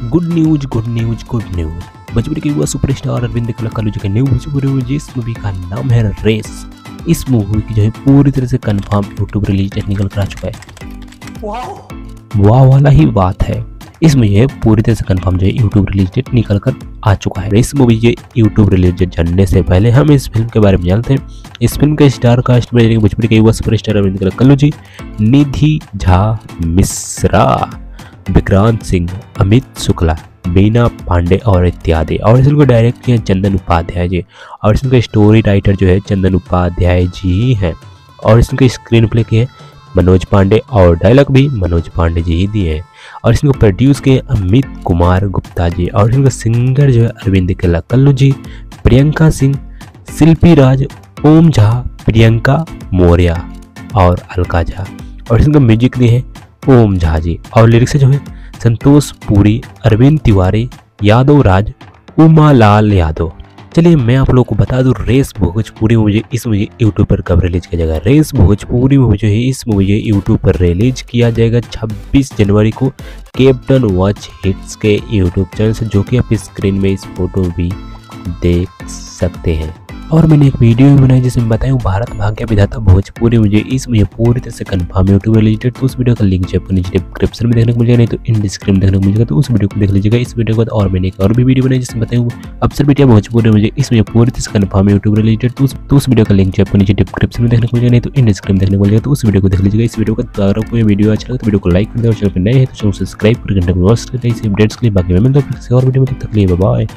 Good news good news good news. Bhojpuri के युवा superstar Arvind कलकालू जी का न्यू भोजपुरी इस मूवी का नाम है रेस। इस मूवी की जो है पूरी तरह से कंफर्म यूट्यूब रिलीज डेट निकल कर आ चुका है। वाह वाला ही बात है। इस मूवी है पूरी तरह से कंफर्म जो है यूट्यूब रिलीज डेट निकल कर आ चुका है। इस मूवी के यूट्यूब रिलीज डेट जानने से पहले हम इस फिल्म के बारे में जानते हैं। इस फिल्म के स्टार कास्ट में भोजपुरी के युवा सुपरस्टार अरविंद कलकालू जी, निधि झा मिश्रा, विक्रांत सिंह, अमित शुक्ला, बीना पांडे और इत्यादि। और इस फिल्म को डायरेक्ट किया चंदन उपाध्याय जी और इस फिल्म का स्टोरी राइटर जो है चंदन उपाध्याय जी ही हैं। और इस फिल्म का स्क्रीन प्ले किए मनोज पांडे और डायलॉग भी मनोज पांडे जी ही दिए हैं। और इसको प्रोड्यूस किए अमित कुमार गुप्ता जी और इसका सिंगर जो है अरविंद कलकालू जी, प्रियंका सिंह, शिल्पी राज, ओम झा, प्रियंका मौर्य और अलका झा। और इसका म्यूजिक दिए हैं ओम झा जी और लिरिक्स जो है संतोष पुरी, अरविंद तिवारी, यादव राज, उमा लाल यादव। चलिए मैं आप लोगों को बता दूं, रेस भोजपुरी मूवी इस मूवी यूट्यूब पर कब रिलीज किया जाएगा। रेस भोजपुरी मूवी जो है इस मूवी यूट्यूब पर रिलीज किया जाएगा 26 जनवरी को कैप्टन वॉच हिट्स के यूट्यूब चैनल से, जो कि आप स्क्रीन में इस फोटो भी देख सकते हैं। और मैंने एक वीडियो भी बनाई जिसमें बताया भारत भाग्य विधाता भोजपुरी मुझे इस मुझे पूरी तरह से कंफर्म यूट्यूब रिलेटेड। तो उस वीडियो का लिंक जो आपको नीचे डिस्क्रिप्शन में देखने को मिलेगा, नहीं तो इन डिस्क्रिप्शन देखने को मिलेगा, तो उस वीडियो को देख लीजिएगा। इस वीडियो के बाद और मैंने एक और भी वीडियो बनाई जिसमें बताया अफसर बेटिया भोजपुरी मुझे इस मुझे पूरी तरह से कंफर्म यूट्यूब रिलेटेड। तो उस वीडियो का लिंक जो आपको नीचे डिस्क्रिप्शन में देखने को मिलेगा, नहीं तो इन डिस्क्रिप्शन देखने को मिलेगा, तो उस वीडियो को देख लीजिएगा। इस वीडियो का अगर आपको ये वीडियो अच्छा लगा तो वीडियो को लाइक कर दें और चैनल पर नए हैं तो चैनल सब्सक्राइब कर घंटे को प्रेस कर दें इस अपडेट्स के लिए। बाकी मैं मिलता हूं फिर से और वीडियो में, तब तक के लिए बाय बाय।